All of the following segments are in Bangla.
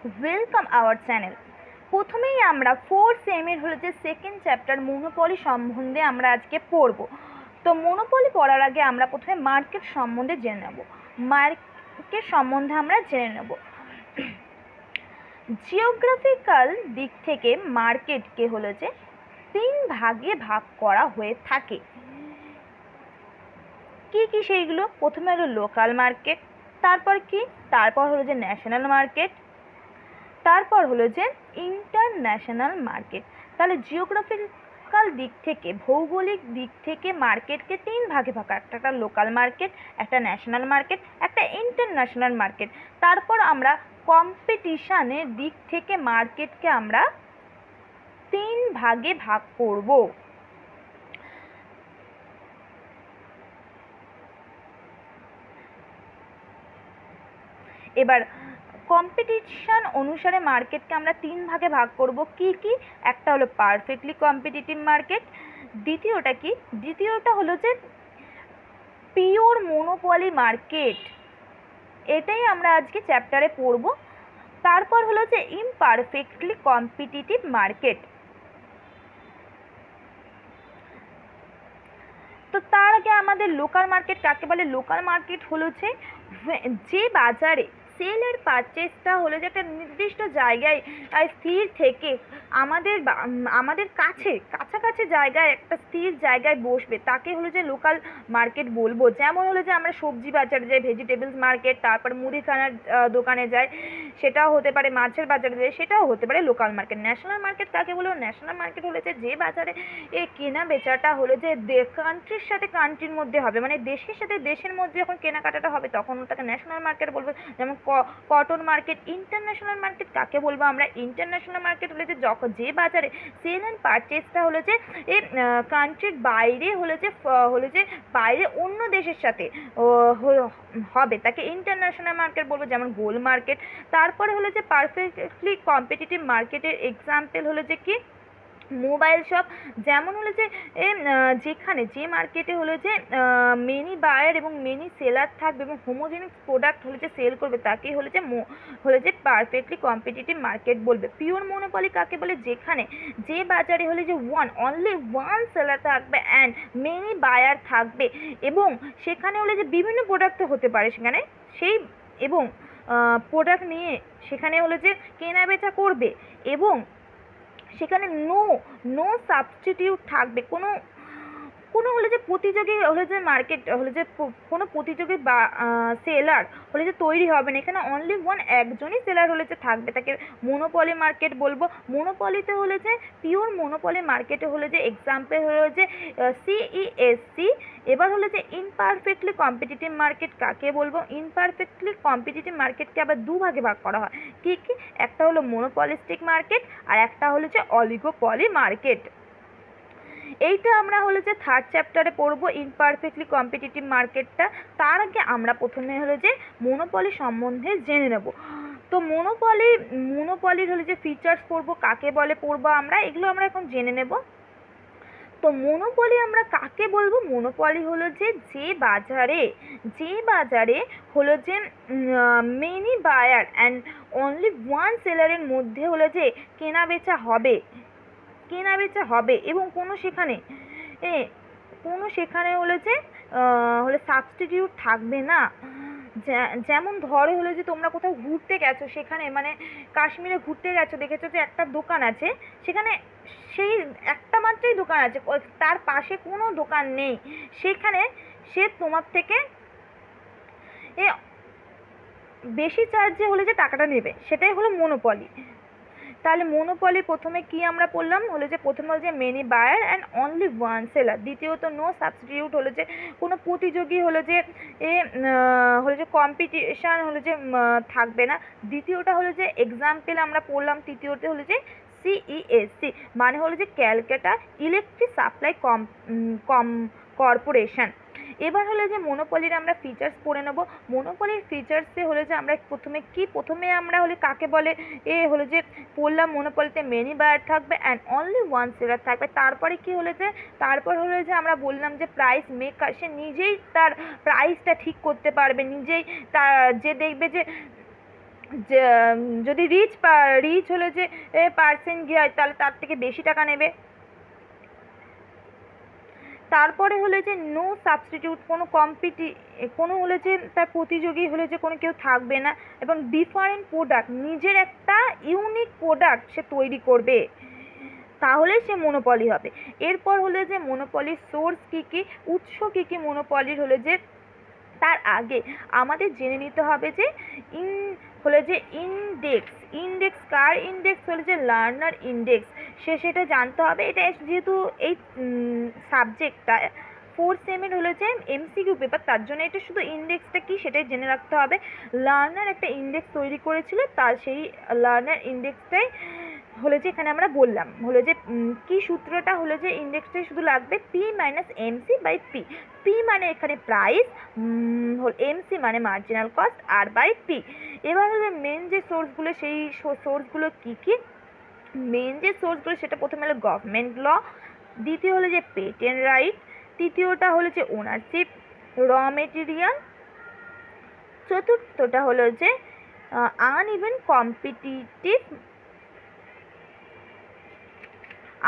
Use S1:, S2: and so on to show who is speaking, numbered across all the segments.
S1: Welcome our channel. প্রথমেই আমরা 4 সেমের হলো যে সেকেন্ড চ্যাপ্টার মনোপলি সম্বন্ধে আমরা আজকে পড়ব। তো মনোপলি পড়ার আগে আমরা প্রথমে মার্কেট সম্বন্ধে জেনে নেব। মার্কেট সম্বন্ধে আমরা জেনে নেব। জিওগ্রাফিক্যাল দিক থেকে মার্কেটকে হলো যে 3 ভাগে ভাগ করা হয়ে থাকে। কি কি সেইগুলো? প্রথমে হলো লোকাল মার্কেট, তারপর হলো যে ন্যাশনাল মার্কেট, তারপর হলো যে ইন্টারন্যাশনাল মার্কেট। তাহলে জিওগ্রাফিক্যাল দিক থেকে, ভৌগোলিক দিক থেকে মার্কেটকে 3 ভাগে ভাগ, একটা লোকাল মার্কেট, একটা ন্যাশনাল মার্কেট, একটা ইন্টারন্যাশনাল মার্কেট। তারপর আমরা কম্পিটিশনের দিক থেকে মার্কেটকে আমরা 3 ভাগে ভাগ করব। এবার কম্পিটিশন অনুসারে মার্কেটকে আমরা 3 ভাগে ভাগ করব। কি কি? একটা হলো পারফেক্টলি কম্পিটিটিভ মার্কেট, দ্বিতীয়টা হলো যে পিওর মোনোপলি মার্কেট, এটাই আমরা আজকে চ্যাপ্টারে পড়ব। তারপর হলো যে ইমপারফেক্টলি কম্পিটিটিভ মার্কেট। তো তার আগে আমাদের লোকাল মার্কেট কাকে বলে? লোকাল মার্কেট হলো যে বাজারে সেল আর পারচেসটা হলো যে একটা নির্দিষ্ট জায়গায় স্থির থেকে আমাদের কাছাকাছি জায়গায় একটা স্থির জায়গায় বসবে, তাকে হলো যে লোকাল মার্কেট বলবো। যেমন হলো যে আমরা সবজি বাজারে যাই, ভেজিটেবলস মার্কেট, তারপর মুদিখানার দোকানে যাই, সেটাও হতে পারে, মাছের বাজারে যাই, সেটাও হতে পারে লোকাল মার্কেট। ন্যাশনাল মার্কেট কাকে বলবো? ন্যাশনাল মার্কেট হলো যে বাজারে কেনা বেচাটা হলো যে কান্ট্রির সাথে কান্ট্রির মধ্যে হবে, মানে দেশের সাথে দেশের মধ্যে যখন কেনাকাটাটা হবে তখন ওটাকে ন্যাশনাল মার্কেট বলবো। যেমন কটন মার্কেট। ইন্টারন্যাশনাল মার্কেট কাকে বলবো আমরা? ইন্টারন্যাশনাল মার্কেট হলো যে বাজারে সেল অ্যান্ড পারচেসটা হলো যে কান্ট্রির বাইরে হলো যে বাইরে অন্য দেশের সাথে হবে, তাকে ইন্টারন্যাশনাল মার্কেট বলবো, যেমন গোল্ড মার্কেট। তারপরে হলো যে পারফেক্টলি কম্পিটিটিভ মার্কেটের এক্সাম্পল হলো যে কি? Mobile shop. যেমন হলো যে যেখানে যে মার্কেটে হলো যে মেনি বায়ার এবং মেনি সেলার থাকবে এবং হোমোজেনিক প্রোডাক্ট হলো যে সেল করবে, তাকেই হলো যে পারফেক্টলি কম্পিটিটিভ মার্কেট বলবে। পিওর মোনোপলি কাকে বলে? যেখানে যে বাজারে হলো যে অনলি ওয়ান সেলার থাকবে অ্যান্ড মেনি বায়ার থাকবে এবং সেখানে হলো যে বিভিন্ন প্রোডাক্ট হতে পারে সেখানে, সেই এবং প্রোডাক্ট নিয়ে সেখানে হলো যে কেনা বেচা করবে এবং সেখানে নো সাবস্টিটিউট থাকবে। কোনো হলো যে প্রতিযোগী হলো যে মার্কেট হলো যে কোনো প্রতিযোগী বা সেলার হলো যে তৈরি হবে না, এখানে অনলি একজনই সেলার হলে যে থাকবে, তাকে মোনোপলি মার্কেট বলবো। মোনোপলিতে হলে যে পিওর মোনোপলি মার্কেটে হলো যে এক্সাম্পল হলো যে CESC। এবার হলো যে ইমপারফেক্টলি কম্পিটিটিভ মার্কেট কাকে বলবো? ইমপারফেক্টলি কম্পিটিটিভ মার্কেটকে আবার 2 ভাগে ভাগ করা হয়। কি কি? একটা হলো মোনোপলিস্টিক মার্কেট আর একটা হলো যে অলিগোপলি মার্কেট। এইটা আমরা হলো যে 3rd চ্যাপ্টারে পড়বো, ইমপারফেক্টলি কম্পিটিটিভ মার্কেটটা। তার আগে আমরা প্রথমে হলো যে মোনোপলি সম্বন্ধে জেনে নেব। তো মোনোপলির হলো যে ফিচার্স পড়বো, কাকে বলে পড়বো আমরা, এগুলো আমরা এখন জেনে নেব। তো মোনোপলি আমরা কাকে বলবো? মোনোপলি হলো যে বাজারে হলো যে many buyer and only one সেলারের মধ্যে হলো যে কেনা বেচা হবে এবং কোনো সেখানে হলো যে সাবস্টিটিউট থাকবে না। যেমন ধরো হলো যে তোমরা কোথাও ঘুরতে গেছো, সেখানে মানে কাশ্মীরে ঘুরতে গেছো, দেখেছো যে একটা দোকান আছে, সেখানে সেই একটা মাত্রই দোকান আছে, তার পাশে কোনো দোকান নেই, সেখানে সে তোমার থেকে বেশি চার্জে হলে যে টাকাটা নেবে, সেটাই হলো মোনোপলি। তাহলে মোনোপলি প্রথমে কি আমরা পড়লাম? হলো যে প্রথমে হলো যে many buyer and only one seller. দ্বিতীয়ত নো সাবস্টিটিউট, হলো যে কোনো প্রতিযোগী হলো যে কম্পিটিশান হলো যে থাকবে না। দ্বিতীয়টা হলো যে এক্সাম্পল আমরা পড়লাম। তৃতীয়তে হলো যে CESC, মানে হলো যে ক্যালকাটা ইলেকট্রিক সাপ্লাই কর্পোরেশন। এবার হলো যে মোনোপলির আমরা ফিচার্স পড়ে নেব। মোনোপলির ফিচার্সে হলো যে আমরা প্রথমে আমরা হলে কাকে বলে হলো যে পড়লাম, মোনোপলিতে মেনি বায়ার থাকবে অ্যান্ড অনলি ওয়ান সেলার থাকবে। তারপরে কি হলো যে আমরা বললাম যে প্রাইস মেকার, সে নিজেই তার প্রাইসটা ঠিক করতে পারবে, নিজেই যে দেখবে যে যে যদি রিচ হলো যে পার্সেন্ট গিয়ে তাহলে তার থেকে বেশি টাকা নেবে। তারপরে হলো যে নো সাবস্টিটিউট, কোনো হলো যে তার প্রতিযোগী হলো যে কোনো কেউ থাকবে না, এবং ডিফারেন্ট প্রোডাক্ট, নিজের একটা ইউনিক প্রোডাক্ট সে তৈরি করবে, তাহলে সে মনোপলি হবে। এরপর হলো যে মনোপলির সোর্স কী কী, উৎস কী কী মনোপলির, হলো যে তার আগে আমাদের জেনে নিতে হবে যে ইন্ডেক্স কার ইন্ডেক্স, হলো যে লার্নার ইন্ডেক্স, সেটা জানতে হবে। এটা যেহেতু এই সাবজেক্টটা 4 সেমের হলো যে এমসিকিউ পেপার, তার জন্য এটা শুধু ইন্ডেক্সটা কি সেটাই জেনে রাখতে হবে। লার্নার একটা ইন্ডেক্স তৈরি করেছিল, তার সেই লার্নার ইন্ডেক্সটাই হলো যে এখানে আমরা বললাম, হলো যে কি সূত্রটা, হলো যে ইন্ডেক্সটাই শুধু লাগবে P minus MC by P. P মানে এখানে প্রাইস, এমসি মানে মার্জিনাল কস্ট, আর বাই পি। এবার হলো মেন যে সোর্সগুলো, সেই সোর্সগুলো কী কী, মেন যে সোর্সগুলো সেটা প্রথমে হলো গভর্নমেন্ট ল, দ্বিতীয় হলো যে পেটেন্ট রাইট, তৃতীয়টা হলো যে ওনারশিপ, র মেটেরিয়াল, চতুর্থটা হলো যে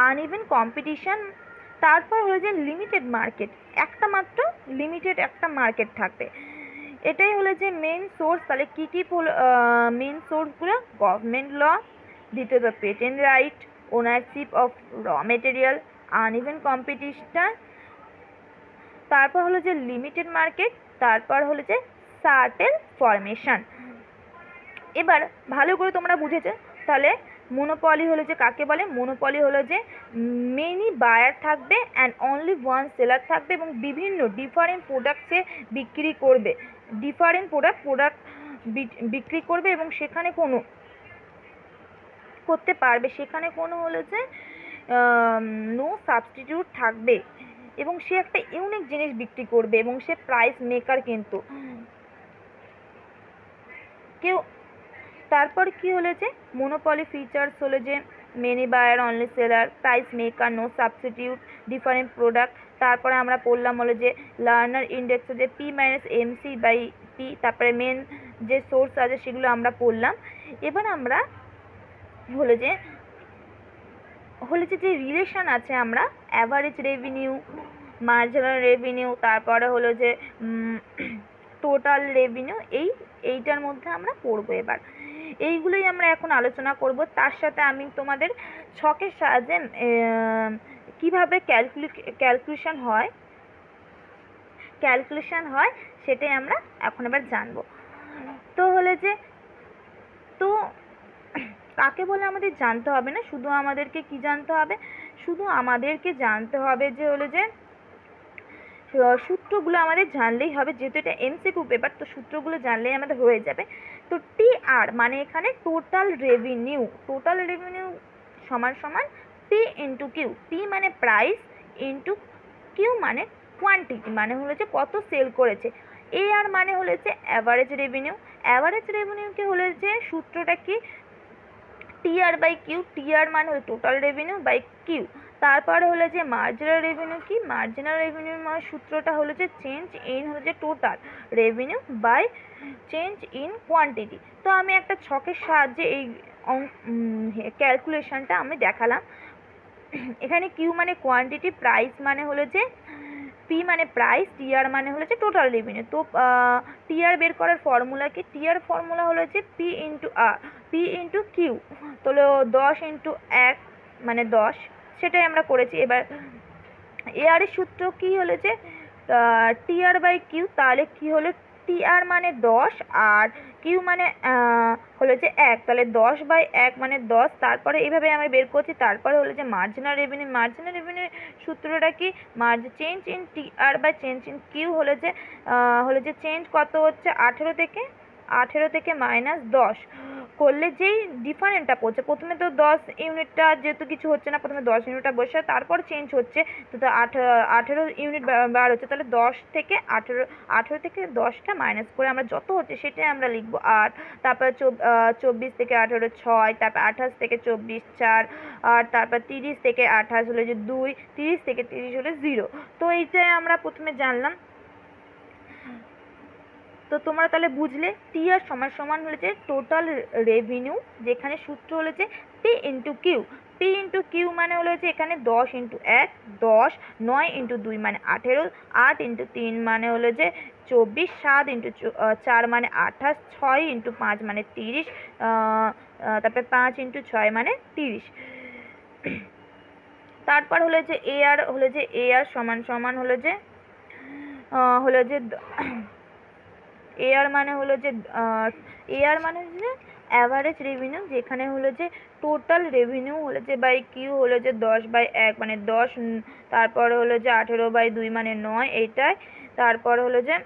S1: আনইভেন কম্পিটিশন, তারপর হলো যে লিমিটেড মার্কেট, লিমিটেড একটা মার্কেট থাকবে। এটাই হলো যে মেন সোর্স। তাহলে কী কী মেন সোর্সগুলো, গভর্নমেন্ট ল, দ্বিতীয়ত পেটেন্ট রাইট, ওনারশিপ অফ র মেটেরিয়াল, আনইভেন কম্পিটিশন, তারপর হলো যে লিমিটেড মার্কেট, তারপর হলো যে সার্টেল ফরমেশন। এবার ভালো করে তোমরা বুঝেছো। তাহলে মনোপলি হলো যে কাকে বলে, মনোপলি হলো যে মেনি বায়ার থাকবে অ্যান্ড অনলি ওয়ান সেলার থাকবে, এবং বিভিন্ন ডিফারেন্ট প্রোডাক্টসে বিক্রি করবে, বিক্রি করবে, এবং সেখানে কোনো করতে পারবে, সেখানে কোনো হলো যে নো সাবস্টিটিউট থাকবে, এবং সে একটা ইউনিক জিনিস বিক্রি করবে, এবং সে প্রাইস মেকার কিন্তু কেউ। তারপর কি হলো যে মনোপলি ফিচার্স হলো যে many buyer, only seller, price maker, no substitute, different product. তারপরে আমরা পড়লাম হলো যে লার্নার ইন্ডেক্স যে P minus MC by P, তারপরে মেন যে সোর্স আছে সেগুলো আমরা পড়লাম। এবার আমরা হলো যে যে রিলেশন আছে, আমরা অ্যাভারেজ রেভিনিউ, মার্জিনাল রেভিনিউ, তারপরে হলো যে টোটাল রেভিনিউ, এইটার মধ্যে আমরা পড়বো। এবার এইগুলোই আমরা এখন আলোচনা করব। তার সাথে আমি তোমাদের ছকের সাহায্যে কীভাবে ক্যালকুলেশন হয় সেটাই আমরা এখন এবার জানবো। তো হলো যে কাকে বলে আমাদের জানতে হবে না, শুধু আমাদেরকে কি জানতে হবে, জানতে হবে যে হলো যে সূত্রগুলো আমাদের জানলেই হবে, যেহেতু এটা এমসিকিউ পেপার, তো সূত্রগুলো জানলেই আমাদের হয়ে যাবে। তো টিআর মানে এখানে টোটাল রেভিনিউ সমান পি ইন্টু কিউ। পি মানে প্রাইস, ইন্টু কিউ মানে কোয়ান্টিটি, মানে হলো যে কত সেল করেছে। এআর মানে হলো যে অ্যাভারেজ রেভিনিউকে হলো যে সূত্রটা কি, টিআর বাই কিউ। টিআর মানে হলো টোটাল রেভিনিউ বাই কিউ। তারপরে হলো যে মার্জিনাল রেভিনিউ কি, মার্জিনাল রেভিনিউর মানে সূত্রটা হলো যে চেঞ্জ ইন হলো যে total revenue by change in quantity. তো আমি একটা ছকের সাহায্যে এই ক্যালকুলেশনটা আমি দেখালাম। এখানে কিউ মানে কোয়ান্টিটি, প্রাইস মানে হলো যে পি মানে প্রাইস, টিআর মানে হলো যে টোটাল রেভিনিউ। তো টিআর বের করার ফর্মুলা কি, টিআর ফর্মুলা হলো যে পি ইন্টু কিউ, তো 10 ইন্টু 1 মানে 10, সেটাই আমরা করেছি। এবার এআর এর সূত্র কি হলো যে টিআর বাই কিউ, তাহলে কি হলো টিআর মানে 10 আর কিউ মানে হলো যে 1, তাহলে 10 বাই 1 মানে 10। তারপরে এইভাবে আমি বের করছি। তারপরে হলো যে মার্জিনাল রেভিনিউ সূত্রটা কি, change in TR by change in Q, হলো যে চেঞ্জ কত হচ্ছে 18 থেকে মাইনাস 10 করলে যেই ডিফারেন্টটা পড়ছে, প্রথমে তো 10 ইউনিটটা যেহেতু কিছু হচ্ছে না, প্রথমে 10 ইউনিটটা বসে তারপর চেঞ্জ হচ্ছে, তো 18 ইউনিট বার হচ্ছে, তাহলে 10 থেকে 18 থেকে 10টা মাইনাস করে আমরা যত হচ্ছে সেটাই আমরা লিখবো 8, তারপর 24 থেকে 18 6, তারপর 28 থেকে 24 4, আর তারপর 30 থেকে 28 হলো যে 2, 30 থেকে 30 হলো 0। তো এইটাই আমরা প্রথমে জানলাম। তো তোমরা তাহলে বুঝলে টি আর সমান সমান হলো যে টোটাল রেভিনিউ, যেখানে সূত্র হলো যে P into Q. P into Q মানে হলো যে এখানে 10 ইন্টু 1 10, 9 ইন্টু 2 মানে 18, 8 ইন্টু 3 মানে হলো যে 24, 7 ইন্টু 4 মানে 28, 6 ইন্টু 5 মানে 30, তারপরে 5 ইন্টু 6 মানে 30। তারপর হলো যে এ আর সমান সমান হলো যে এআর মানে হলো যে অ্যাভারেজ রেভিনিউ, যেখানে হলো যে টোটাল রেভিনিউ হলো যে বাই কিউ হলো যে 10/1 মানে 10, তারপর হলো যে 18/2 মানে 9 এইটাই। তারপর হলো যে